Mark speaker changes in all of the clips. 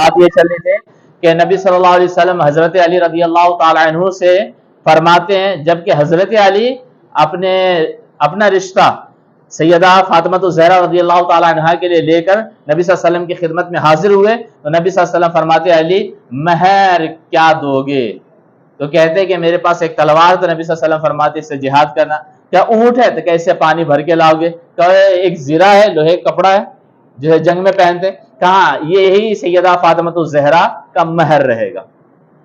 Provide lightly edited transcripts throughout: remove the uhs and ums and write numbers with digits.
Speaker 1: بات یہ چل رہی تھی کہ نبی صلی اللہ علیہ وسلم حضرت علی رضی اللہ تعالی عنہ سے فرماتے ہیں، جبکہ حضرت علی اپنا رشتہ سیدہ فاطمہ الزہرا رضی اللہ تعالی عنہا کے لیے لے کر نبی صلی اللہ علیہ وسلم کی خدمت میں حاضر ہوئے تو نبی صلی اللہ علیہ وسلم فرماتے علی مہر کیا دو گے؟ تو کہتے کہ میرے پاس ایک تلوار، تو نبی صلی اللہ علیہ وسلم فرماتے اس سے جہاد کرنا۔ کیا اونٹ ہے؟ تو کیسے پانی بھر کے لاؤ گے؟ کہ ایک زرہ ہے، لوہے کا کپڑا ہے جو ہے جنگ میں پہنتے، کہاں یہی سیدہ فاطمہ الزہرا کا مہر رہے گا،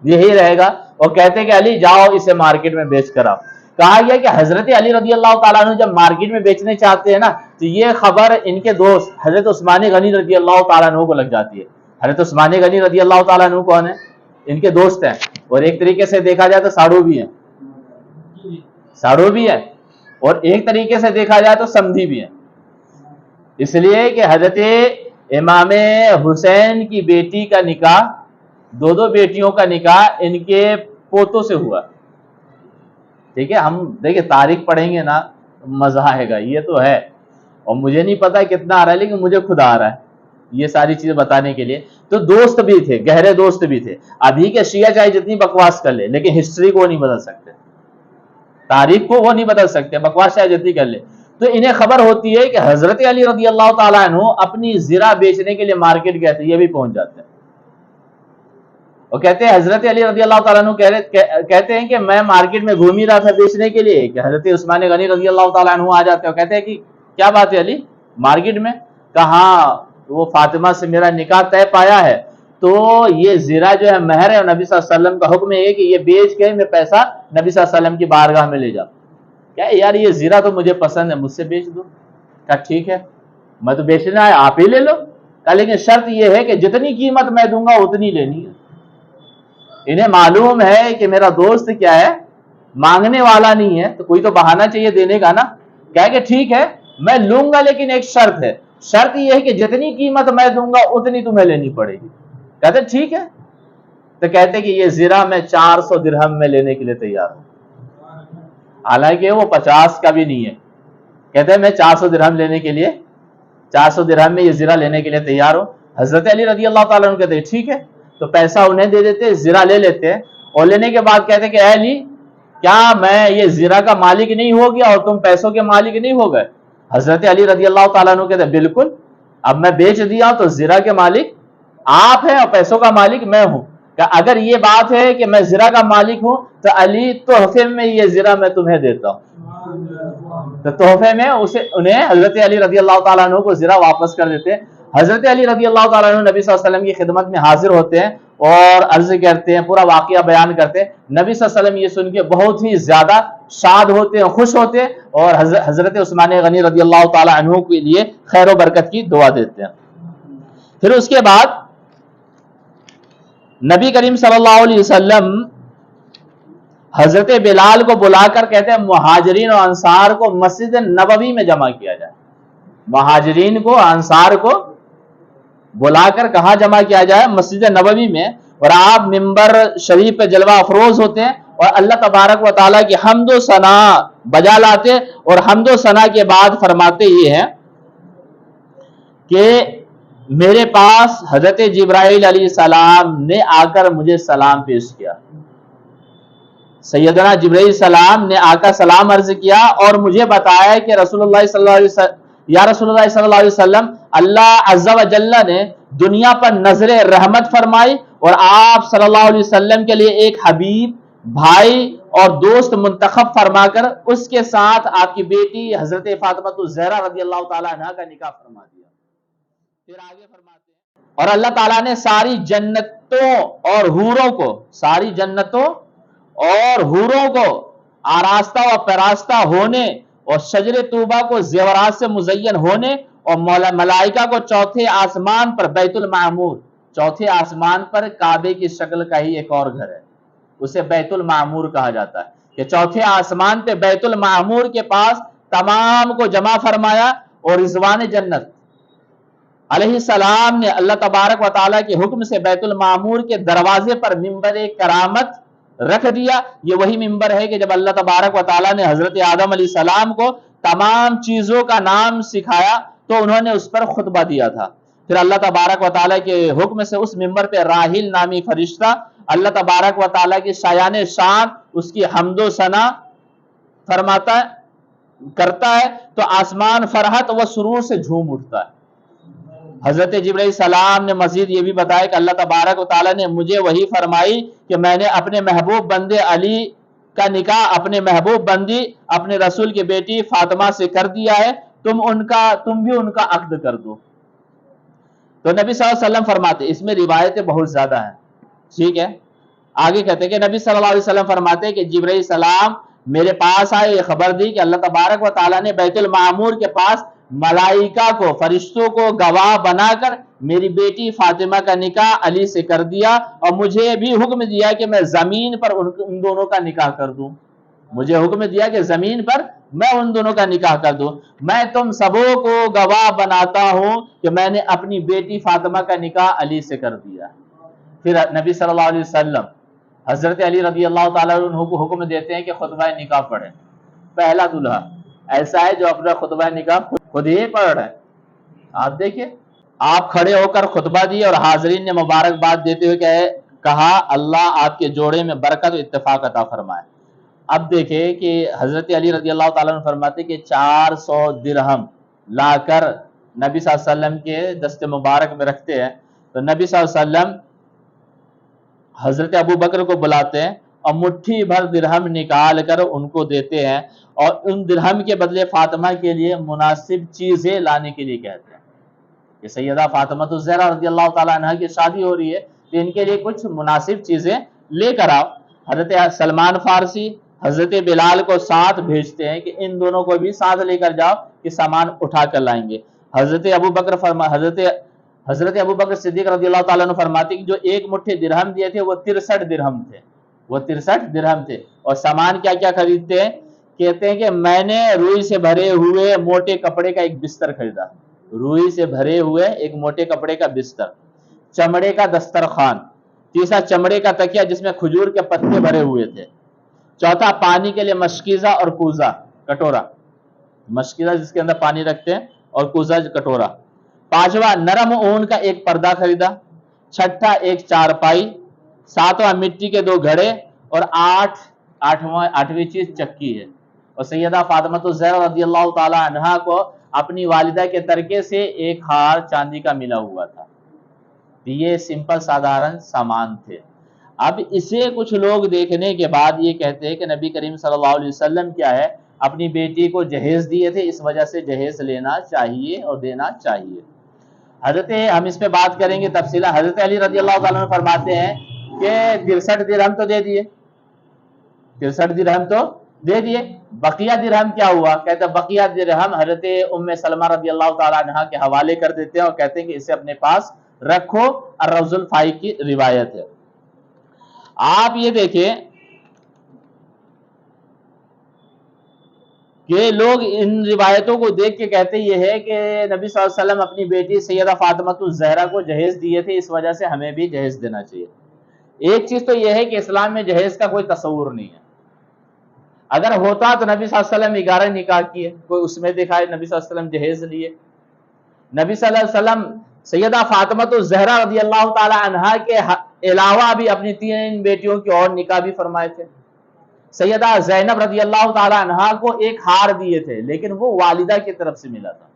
Speaker 1: یہی رہے گا۔ اور کہتے کہ علی جاؤ اسے مارکیٹ میں بیچ کر آؤ۔ کہا گیا کہ حضرت علی رضی اللہ تعالیٰ عنہ جب مارکیٹ میں بیچنے چاہتے ہیں نا تو یہ خبر ان کے دوست حضرت عثمان غنی رضی اللہ تعالیٰ عنہ کو لگ جاتی ہے۔ حضرت عثمان غنی رضی اللہ تعالیٰ عنہ کون ہے؟ ان کے دوست ہیں، اور ایک طریقے سے دیکھا جائے تو ساڑو بھی ہیں، ساڑو بھی ہے، اور ایک طریقے سے دیکھا جائے تو سمدھی بھی ہیں، اس لیے کہ حضرت امام حسین کی بیٹی کا نکاح، دو بیٹیوں کا نکاح ان کے پوتوں سے ہوا۔ ٹھیک ہے، ہم دیکھیں تاریخ پڑھیں گے نا مزہ آئے گا، یہ تو ہے، اور مجھے نہیں پتا کتنا آ رہا ہے لیکن مجھے خود آ رہا ہے یہ ساری چیزیں بتانے کے لیے۔ تو دوست بھی تھے، گہرے دوست بھی تھے۔ ابھی کے شیعہ چاہے جتنی بکواس کر لے لیکن ہسٹری کو نہیں بدل سکتے، تاریخ کو وہ نہیں بدل سکتے، بکواس چاہے جتنی کر لے۔ تو انہیں خبر ہوتی ہے کہ حضرت علی رضی اللہ تعالیٰ عنہ اپنی زرہ بیچنے کے لیے مارکیٹ گئے تھے، یہ بھی پہنچ جاتے ہیں اور کہتے ہیں حضرت علی رضی اللہ تعالیٰ عنہ کہتے ہیں کہ میں مارکیٹ میں گھوم ہی رہا تھا بیچنے کے لیے کہ حضرت عثمان غنی رضی اللہ تعالیٰ عنہ آ جاتے ہیں اور کہتے ہیں کہ کیا بات ہے علی مارکیٹ میں؟ کہاں وہ فاطمہ سے میرا نکاح طے پایا ہے، تو یہ زرہ جو ہے مہر ہے، اور نبی صلی اللہ علیہ وسلم کا حکم ہے کہ یہ بیچ کے میں پیسہ نبی صلی اللہ علیہ وسلم کی بارگاہ میں لے جاؤ۔ کیا یار یہ زرہ تو مجھے پسند ہے، مجھ سے بیچ دو۔ کہا ٹھیک ہے، میں تو بیچنا ہے، آپ ہی لے لو۔ کہا لیکن شرط یہ ہے کہ جتنی قیمت میں دوں گا اتنی لینی ہے۔ انہیں معلوم ہے کہ میرا دوست کیا ہے، مانگنے والا نہیں ہے، تو کوئی تو بہانہ چاہیے دینے کا نا۔ کہا کہ ٹھیک ہے میں لوں گا لیکن ایک شرط ہے، شرط یہ ہے کہ جتنی قیمت میں دوں گا اتنی تمہیں لینی پڑے گی۔ کہتے ٹھیک ہے، تو کہتے کہ یہ زرہ میں 400 درہم میں لینے کے لیے تیار ہوں، حالانکہ وہ 50 کا بھی نہیں ہے۔ کہتے ہیں میں 400 درہم لینے کے لیے، 400 درہم میں یہ زرہ لینے کے لیے تیار ہوں۔ حضرت علی رضی اللہ تعالیٰ عنہ کہتے ہیں ٹھیک ہے، تو پیسہ انہیں دے دیتے، زرہ لے لیتے، اور لینے کے بعد کہتے کہ اے علی کیا میں یہ زرہ کا مالک نہیں ہو گیا اور تم پیسوں کے مالک نہیں ہو گئے؟ حضرت علی رضی اللہ تعالیٰ عنہ کہتے ہیں بالکل، اب میں بیچ دیا تو زرہ کے مالک آپ ہیں اور پیسوں کا مالک میں ہوں۔ کہ اگر یہ بات ہے کہ میں زرہ کا مالک ہوں تو علی تحفے میں یہ زرہ میں تمہیں دیتا ہوں، تو تحفے میں انہیں حضرت علی رضی اللہ تعالیٰ عنہ کو زرہ واپس کر دیتے ہیں۔ حضرت علی رضی اللہ تعالیٰ عنہ نبی صلی اللہ علیہ وسلم کی خدمت میں حاضر ہوتے ہیں اور عرض کرتے ہیں، پورا واقعہ بیان کرتے ہیں۔ نبی صلی اللہ علیہ وسلم یہ سن کے بہت ہی زیادہ شاد ہوتے ہیں، خوش ہوتے ہیں، اور حضرت عثمان غنی رضی اللہ تعالیٰ عنہ کے لیے خیر و برکت کی دعا دیتے ہیں۔ پھر اس کے بعد نبی کریم صلی اللہ علیہ وسلم حضرت بلال کو بلا کر کہتے ہیں مہاجرین اور انصار کو مسجد نبوی میں جمع کیا جائے۔ مہاجرین کو، انصار کو بلا کر کہاں جمع کیا جائے؟ مسجد نبوی میں، اور آپ ممبر شریف پہ جلوہ افروز ہوتے ہیں اور اللہ تبارک و تعالیٰ کی حمد و ثنا بجا لاتے، اور حمد و ثنا کے بعد فرماتے یہ ہیں کہ میرے پاس حضرت جبرائیل علیہ السلام نے آ کر مجھے سلام پیش کیا، سیدنا جبرائیل السلام نے آ کر سلام عرض کیا اور مجھے بتایا کہ رسول اللہ صلی اللہ علیہ وسلم، یا رسول اللہ صلی اللہ علیہ وسلم، اللہ عز و جل نے دنیا پر نظر رحمت فرمائی اور آپ صلی اللہ علیہ وسلم کے لیے ایک حبیب بھائی اور دوست منتخب فرما کر اس کے ساتھ آپ کی بیٹی حضرت فاطمہ الزہرا رضی اللہ تعالیٰ عنہا کا نکاح فرما دیا۔ پھر آگے فرماتے ہیں اور اللہ تعالیٰ نے ساری جنتوں اور حوروں کو، ساری جنتوں اور حوروں کو آراستہ و پراستہ ہونے اور شجر طوبہ کو زیورات سے مزین ہونے اور ملائکہ کو چوتھے آسمان پر بیت المعمور، چوتھے آسمان پر کعبے کی شکل کا ہی ایک اور گھر ہے، اسے بیت المعمور کہا جاتا ہے، کہ چوتھے آسمان پہ بیت المعمور کے پاس تمام کو جمع فرمایا، اور رضوان جنت علیہ السلام نے اللہ تبارک و تعالیٰ کے حکم سے بیت المعمور کے دروازے پر ممبر کرامت رکھ دیا۔ یہ وہی ممبر ہے کہ جب اللہ تبارک و تعالیٰ نے حضرت آدم علیہ السلام کو تمام چیزوں کا نام سکھایا تو انہوں نے اس پر خطبہ دیا تھا۔ پھر اللہ تبارک و تعالیٰ کے حکم سے اس ممبر پہ راحیل نامی فرشتہ اللہ تبارک و تعالیٰ کی شایان شان اس کی حمد و ثنا فرماتا ہے، کرتا ہے، تو آسمان فرحت و سرور سے جھوم اٹھتا ہے۔ حضرت جبرائیل السلام نے مزید یہ بھی بتایا کہ اللہ تبارک و تعالیٰ نے مجھے وحی فرمائی کہ میں نے اپنے محبوب بندے علی کا نکاح اپنے محبوب بندی اپنے رسول کی بیٹی فاطمہ سے کر دیا ہے، تم بھی ان کا عقد کر دو۔ تو نبی صلی اللہ علیہ وسلم فرماتے، اس میں روایتیں بہت زیادہ ہیں، ٹھیک ہے، آگے کہتے ہیں کہ نبی صلی اللہ علیہ وسلم فرماتے کہ جبرائیل السلام میرے پاس آئے، یہ خبر دی کہ اللہ تبارک و تعالیٰ نے بیت المعمور کے پاس ملائکہ کو، فرشتوں کو گواہ بنا کر میری بیٹی فاطمہ کا نکاح علی سے کر دیا، اور مجھے بھی حکم دیا کہ میں زمین پر ان دونوں کا نکاح کر دوں۔ مجھے حکم دیا کہ زمین پر میں ان دونوں کا نکاح کر دوں۔ میں تم سبوں کو گواہ بناتا ہوں کہ میں نے اپنی بیٹی فاطمہ کا نکاح علی سے کر دیا۔ پھر نبی صلی اللہ علیہ وسلم حضرت علی رضی اللہ تعالیٰ عنہ کو حکم دیتے ہیں کہ خطبہ نکاح پڑھیں۔ پہلا دلہا ایسا ہے جو اپنا خطبہ نکاح خود ہی پڑھ رہا ہے۔ آپ دیکھیں، آپ کھڑے ہو کر خطبہ دیے اور حاضرین نے مبارکباد دیتے ہوئے کہا اللہ آپ کے جوڑے میں برکت و اتفاق عطا فرمائے۔ اب دیکھیں کہ حضرت علی رضی اللہ تعالیٰ عنہ فرماتے کہ 400 درہم لا کر نبی صلی اللہ علیہ وسلم کے دست مبارک میں رکھتے ہیں، تو نبی صلی اللہ علیہ وسلم حضرت ابو بکر کو بلاتے ہیں اور مٹھی بھر درہم نکال کر ان کو دیتے ہیں، اور ان درہم کے بدلے فاطمہ کے لیے مناسب چیزیں لانے کے لیے کہتے ہیں کہ سیدہ فاطمہ الزہرا رضی اللہ تعالیٰ عنہ کی شادی ہو رہی ہے، تو ان کے لیے کچھ مناسب چیزیں لے کر آؤ۔ حضرت سلمان فارسی حضرت بلال کو ساتھ بھیجتے ہیں کہ ان دونوں کو بھی ساتھ لے کر جاؤ کہ سامان اٹھا کر لائیں گے۔ حضرت ابو بکر صدیق رضی اللہ تعالیٰ عنہ فرماتے کہ جو ایک مٹھی درہم دیے تھے وہ 63 درہم تھے، وہ 63 درہم تھے۔ اور سامان کیا کیا خریدتے ہیں؟ کہتے ہیں کہ میں نے روئی سے بھرے ہوئے موٹے کپڑے کا ایک بستر خریدا، روئی سے بھرے ہوئے ایک موٹے کپڑے کا بستر، چمڑے کا دسترخوان، تیسرا چمڑے کا تکیہ جس میں کھجور کے پتے بھرے ہوئے تھے، چوتھا پانی کے لیے مشکیزہ اور کوزہ کٹورا، مشکیزہ جس کے اندر پانی رکھتے ہیں اور کوزہ کٹورا، پانچواں نرم اون کا ایک پردہ خریدا، چھٹا ایک چارپائی، ساتواں مٹی کے 2 گھڑے، اور آٹھویں چیز چکی ہے۔ اور سیدہ فاطمہ الزہرا رضی اللہ تعالی عنہا کو اپنی والدہ کے ترکے سے ایک ہار چاندی کا ملا ہوا تھا۔ یہ سمپل سادھارن سامان تھے۔ اب اسے کچھ لوگ دیکھنے کے بعد یہ کہتے ہیں کہ نبی کریم صلی اللہ علیہ وسلم کیا ہے، اپنی بیٹی کو جہیز دیے تھے، اس وجہ سے جہیز لینا چاہیے اور دینا چاہیے۔ ہم اس پہ بات کریں گے تفصیلا۔ حضرت علی رضی اللہ تعالیٰ عنہ فرماتے ہیں کہ 63 درہم تو دے دیے، 63 درہم تو دے دیے، بقیہ درہم کیا ہوا؟ کہتے ہیں بقیہ درہم حضرت ام سلمہ رضی اللہ تعالیٰ عنہ کے حوالے کر دیتے ہیں اور کہتے ہیں کہ اسے اپنے پاس رکھو۔ الروض الفائق کی روایت ہے۔ آپ یہ دیکھیں کہ لوگ ان روایتوں کو دیکھ کے کہتے یہ ہے کہ نبی صلی اللہ علیہ وسلم اپنی بیٹی سیدہ فاطمہ الزہرا کو جہیز دیے تھے، اس وجہ سے ہمیں بھی جہیز دینا چاہیے۔ ایک چیز تو یہ ہے کہ اسلام میں جہیز کا کوئی تصور نہیں ہے۔ اگر ہوتا تو نبی صلی اللہ علیہ وسلم 11 نکاح کیے، کوئی اس میں دکھائے نبی صلی اللہ علیہ وسلم جہیز لیے۔ نبی صلی اللہ علیہ وسلم سیدہ فاطمہ الزہرا رضی اللہ تعالی عنہا کے علاوہ بھی اپنی 3 بیٹیوں کی اور نکاح بھی فرمائے تھے۔ سیدہ زینب رضی اللہ تعالی عنہا کو ایک ہار دیے تھے، لیکن وہ والدہ کی طرف سے ملا تھا،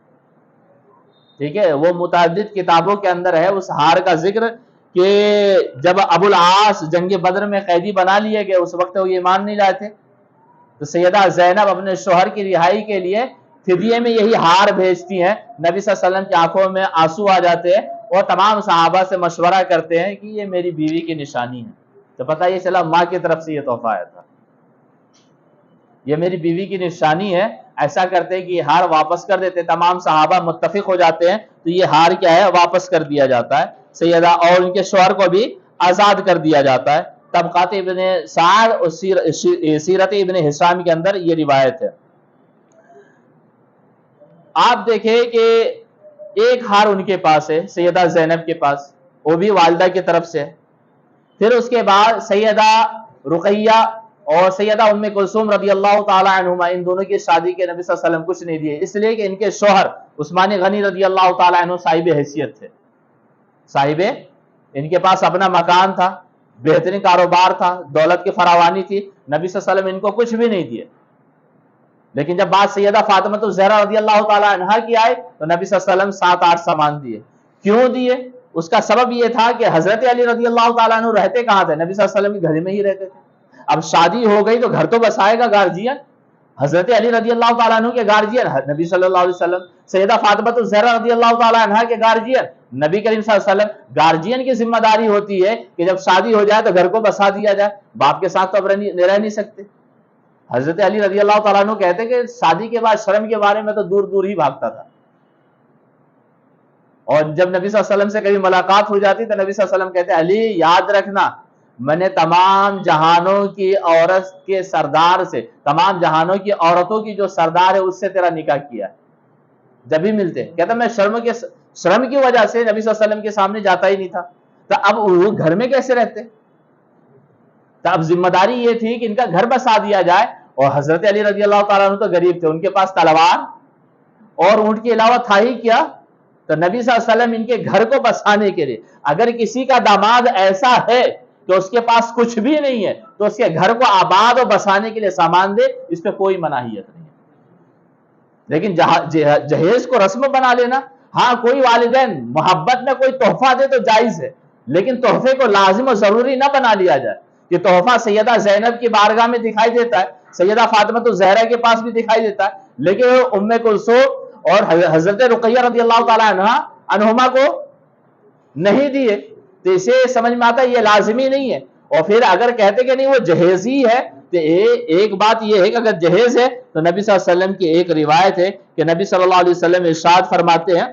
Speaker 1: ٹھیک ہے، وہ متعدد کتابوں کے اندر ہے اس ہار کا ذکر کہ جب ابو العاص جنگ بدر میں قیدی بنا لیے گئے، اس وقت وہ ایمان نہیں لائے تھے، تو سیدہ زینب اپنے شوہر کی رہائی کے لیے فدیے میں یہی ہار بھیجتی ہیں۔ نبی صلی اللہ علیہ وسلم کی آنکھوں میں آنسو آ جاتے ہیں اور تمام صحابہ سے مشورہ کرتے ہیں کہ یہ میری بیوی کی نشانی ہے، تو پتہ یہ چلا ماں کی طرف سے یہ تحفہ آیا تھا، یہ میری بیوی کی نشانی ہے۔ ایسا کرتے کہ یہ ہار واپس کر دیتے، تمام صحابہ متفق ہو جاتے ہیں، تو یہ ہار کیا ہے، واپس کر دیا جاتا ہے سیدہ، اور ان کے شوہر کو بھی آزاد کر دیا جاتا ہے۔ طبقات ابن سعد اور سیرت ابن حشام کے اندر یہ روایت ہے۔ آپ دیکھیں کہ ایک ہار ان کے پاس ہے سیدہ زینب کے پاس، وہ بھی والدہ کی طرف سے۔ پھر اس کے بعد سیدہ رقیہ اور سیدہ ام کلثوم رضی اللہ تعالی عنہما، ان دونوں کی شادی کے نبی صلی اللہ علیہ وسلم کچھ نہیں دیے، اس لیے کہ ان کے شوہر عثمان غنی رضی اللہ تعالی عنہ صاحب حیثیت تھے، صاحب ان کے پاس اپنا مکان تھا، بہترین کاروبار تھا، دولت کی فراوانی تھی، نبی صلی اللہ علیہ وسلم ان کو کچھ بھی نہیں دیے. لیکن جب بات سیدہ فاطمہ الزہرا رضی اللہ تعالی عنہا کی آئے تو نبی صلی اللہ علیہ وسلم 7-8 سامان دیے. کیوں دیے؟ اس کا سبب یہ تھا کہ حضرت علی رضی اللہ تعالیٰ عنہ رہتے کہاں تھے؟ نبی صلی اللہ علیہ وسلم کے گھر میں ہی رہتے تھے. اب شادی ہو گئی تو گھر تو بسائے گا گارجین. حضرت علی رضی اللہ تعالیٰ عنہ کے گارجین نبی صلی اللہ علیہ وسلم، سیدہ فاطمہ الزہرا رضی اللہ تعالیٰ عنہا کے گارجین نبی کریم صلی اللہ علیہ وسلم. گارجین کی ذمہ داری ہوتی ہے کہ جب شادی ہو جائے تو گھر کو بسا دیا جائے. باپ کے ساتھ تو اب رہ نہیں سکتے. حضرت علی رضی اللہ تعالیٰ عنہ کہتے ہیں کہ شادی کے بعد شرم کے بارے میں تو دور دور ہی بھاگتا تھا، اور جب نبی صلی اللہ علیہ وسلم سے کبھی ملاقات ہو جاتی تو نبی صلی اللہ علیہ وسلم کہتے ہیں علی یاد رکھنا میں نے تمام جہانوں کی عورت کے سردار سے، تمام جہانوں کی عورتوں کی جو سردار ہے اس سے تیرا نکاح کیا ہے. جب بھی ملتے کہتا میں شرم کی وجہ سے نبی صلی اللہ علیہ وسلم کے سامنے جاتا ہی نہیں تھا. تو اب وہ گھر میں کیسے رہتے؟ تو اب ذمہ داری یہ تھی کہ ان کا گھر بسا دیا جائے. اور حضرت علی رضی اللہ تعالیٰ عنہ تو غریب تھے، ان کے پاس تلوار اور اونٹ کے علاوہ تھا ہی کیا. تو نبی صلی اللہ علیہ وسلم ان کے گھر کو بسانے کے لیے، اگر کسی کا داماد ایسا ہے کہ اس کے پاس کچھ بھی نہیں ہے تو اس کے گھر کو آباد اور بسانے کے لیے سامان دے، اس پہ کوئی مناہیت نہیں ہے. لیکن جہیز کو رسم بنا لینا، ہاں کوئی والدین محبت میں کوئی تحفہ دے تو جائز ہے، لیکن تحفے کو لازم اور ضروری نہ بنا لیا جائے. یہ تحفہ سیدہ زینب کی بارگاہ میں دکھائی دیتا ہے، سیدہ فاطمہ الزہرا کے پاس بھی دکھائی دیتا ہے، لیکن ام کلثوم اور حضرت رقیہ رضی اللہ تعالی عنہما کو نہیں دیے. تو اسے سمجھ میں آتا ہے یہ لازمی نہیں ہے. اور پھر اگر کہتے کہ نہیں وہ جہیزی ہے تو ایک بات یہ ہے کہ اگر جہیز ہے تو نبی صلی اللہ علیہ وسلم کی ایک روایت ہے کہ نبی صلی اللہ علیہ وسلم ارشاد فرماتے ہیں،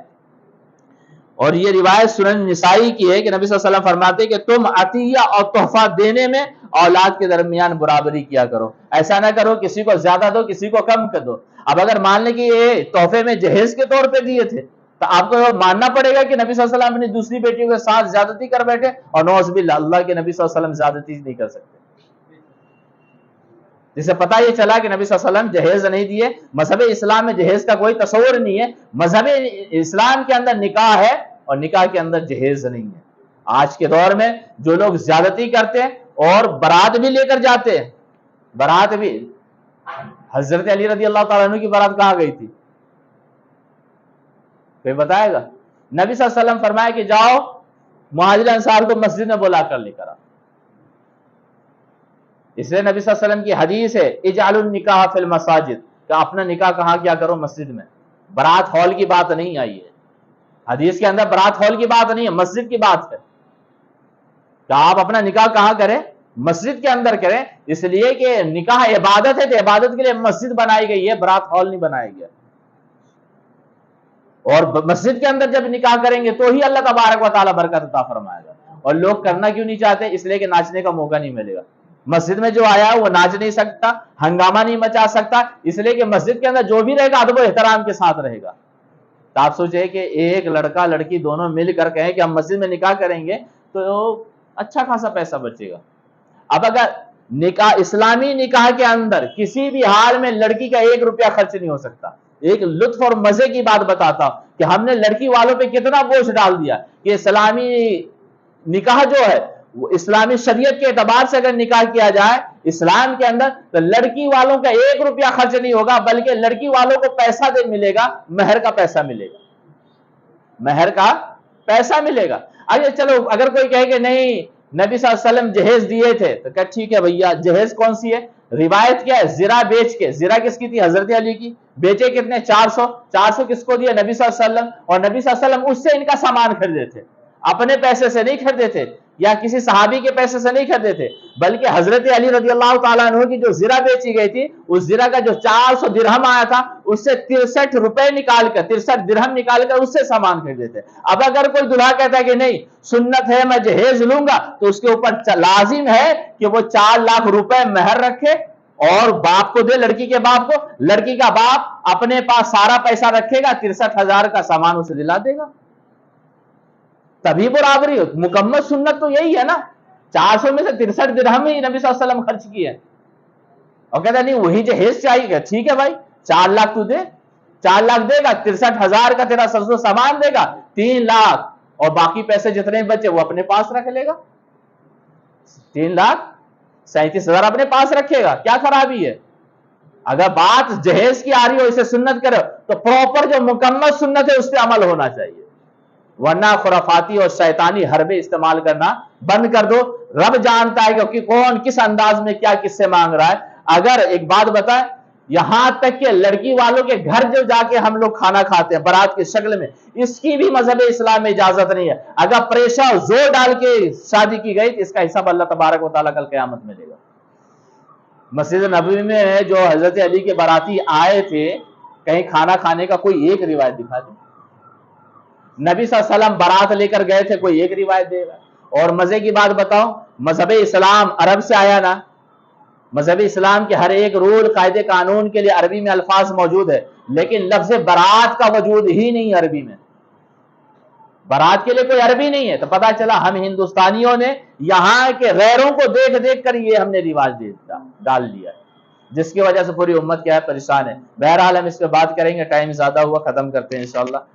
Speaker 1: اور یہ روایت سنن نسائی کی ہے کہ نبی صلی اللہ علیہ وسلم فرماتے ہیں کہ تم عطیہ اور تحفہ دینے میں اولاد کے درمیان برابری کیا کرو. ایسا نہ کرو کسی کو زیادہ دو کسی کو کم کر دو. اب اگر مان لیں کہ یہ تحفے میں جہیز کے طور پہ دیے تھے تو آپ کو ماننا پڑے گا کہ نبی صلی اللہ علیہ وسلم اپنی دوسری بیٹیوں کے ساتھ زیادتی کر بیٹھے، اور نعوذ باللہ اللہ کے نبی صلی اللہ علیہ وسلم زیادتی نہیں کر سکتے. جسے پتہ یہ چلا کہ نبی صلی اللہ علیہ وسلم جہیز نہیں دیے. مذہب اسلام میں جہیز کا کوئی تصور نہیں ہے. مذہب اسلام کے اندر نکاح ہے اور نکاح کے اندر جہیز نہیں ہے. آج کے دور میں جو لوگ زیادتی کرتے ہیں اور برات بھی لے کر جاتے ہیں، برات بھی، حضرت علی رضی اللہ تعالیٰ عنہ کی برات کہاں گئی تھی؟ کوئی بتائے گا؟ نبی صلی اللہ علیہ وسلم فرمایا کہ جاؤ مہاجر انصار کو مسجد میں بلا کر لے کر آؤ. اس لیے نبی صلی اللہ علیہ وسلم کی حدیث ہے اجعلوا النکاح فی المساجد، کہ اپنا نکاح کہاں کیا کرو؟ مسجد میں. برات ہال کی بات نہیں آئی ہے حدیث کے اندر، برات ہال کی بات نہیں ہے، مسجد کی بات ہے. کہ آپ اپنا نکاح کہاں کریں؟ مسجد کے اندر کریں. اس لیے کہ نکاح عبادت ہے تو عبادت کے لیے مسجد بنائی گئی ہے، برات ہال نہیں بنایا گیا. اور مسجد کے اندر جب نکاح کریں گے تو ہی اللہ تبارک و تعالیٰ برکت عطا فرمائے گا. اور لوگ کرنا کیوں نہیں چاہتے؟ اس لیے کہ ناچنے کا موقع نہیں ملے گا. مسجد میں جو آیا وہ ناچ نہیں سکتا، ہنگامہ نہیں مچا سکتا، اس لیے کہ مسجد کے اندر جو بھی رہے گا ادب و احترام کے ساتھ رہے گا. تو آپ سوچیں کہ ایک لڑکا لڑکی دونوں مل کر کہیں کہ ہم مسجد میں نکاح کریں گے تو اچھا خاصا پیسہ بچے گا. اب اگر نکاح، اسلامی نکاح کے اندر کسی بھی حال میں لڑکی کا 1 روپیہ خرچ نہیں ہو سکتا. ایک لطف اور مزے کی بات بتاتا ہوں کہ ہم نے لڑکی والوں پہ کتنا بوجھ ڈال دیا کہ اسلامی نکاح جو ہے وہ اسلامی شریعت کے اعتبار سے اگر نکاح کیا جائے اسلام کے اندر تو لڑکی والوں کا 1 روپیہ خرچ نہیں ہوگا، بلکہ لڑکی والوں کو پیسہ ملے گا، مہر کا پیسہ ملے گا، مہر کا پیسہ ملے گا. اچھا چلو اگر کوئی کہے کہ نہیں نبی صلی اللہ علیہ وسلم جہیز دیے تھے تو کہ ٹھیک ہے بھیا، جہیز کون سی ہے؟ روایت کیا ہے؟ زرہ بیچ کے. زرہ کس کی تھی؟ حضرت علی کی. بیچے کتنے؟ 400 کس کو دیا؟ نبی صلی اللہ علیہ وسلم. اور نبی صلی اللہ علیہ وسلم اس سے ان کا سامان خریدے تھے، اپنے پیسے سے نہیں خریدے تھے یا کسی صحابی کے پیسے سے نہیں خریدے تھے، بلکہ حضرت علی رضی اللہ تعالیٰ عنہ کی جو زرہ بیچی گئی تھی اس زرہ کا جو 400 درہم آیا تھا اس سے 63 روپے نکال کر، 63 درہم نکال کر اس سے سامان خریدے تھے. اب اگر کوئی دلہا کہتا ہے کہ نہیں سنت ہے میں جہیز لوں گا تو اس کے اوپر لازم ہے کہ وہ 4 لاکھ روپے مہر رکھے اور باپ کو دے، لڑکی کے باپ کو. لڑکی کا باپ اپنے پاس سارا پیسہ رکھے گا، 63,000 کا سامان اسے دلا دے گا، تبھی برابری ہو. مکمل سنت تو یہی ہے نا. 400 میں سے 63 درہم ہی نبی صلی اللہ علیہ وسلم خرچ کیے اور کہتا نہیں وہی جہیز چاہیے. ٹھیک ہے بھائی 4 لاکھ تو دے، 4 لاکھ دے گا، 63,000 کا تیرا سرسو سامان دے گا، 3 لاکھ اور باقی پیسے جتنے بچے وہ اپنے پاس رکھ لے گا، 3,37,000 اپنے پاس رکھے گا، کیا خرابی ہے؟ اگر بات جہیز کی آ رہی ہو اسے سنت کرو تو پراپر جو مکمل سنت ہے اس پہ عمل ہونا چاہیے، ورنہ خرافاتی اور شیطانی حربے استعمال کرنا بند کر دو۔ رب جانتا ہے کہ کون کس انداز میں کیا کس سے مانگ رہا ہے۔ اگر ایک بات بتائیں، یہاں تک کہ لڑکی والوں کے گھر جو جا کے ہم لوگ کھانا کھاتے ہیں بارات کی شکل میں، اس کی بھی مذہب اسلام میں اجازت نہیں ہے۔ اگر پریشر زور ڈال کے شادی کی گئی تو اس کا حساب اللہ تبارک و تعالیٰ کل قیامت میں دے گا۔ مسجد نبوی میں جو حضرت علی کے باراتی آئے تھے، کہیں کھانا کھانے کا کوئی ایک روایت دکھا دیں۔ نبی صلی اللہ علیہ وسلم بارات لے کر گئے تھے، کوئی ایک روایت دے گا۔ اور مزے کی بات بتاؤ، مذہب اسلام عرب سے آیا نا، مذہب اسلام کے ہر ایک رول قاعدے قانون کے لیے عربی میں الفاظ موجود ہے، لیکن لفظ برات کا وجود ہی نہیں عربی میں، برات کے لیے کوئی عربی نہیں ہے۔ تو پتا چلا ہم ہندوستانیوں نے یہاں کے غیروں کو دیکھ دیکھ کر یہ ہم نے رواج ڈال دیا ہے، جس کی وجہ سے پوری امت کیا ہے، پریشان ہے۔ بہرحال ہم اس پہ بات کریں گے، ٹائم زیادہ ہوا، ختم کرتے ہیں انشاءاللہ۔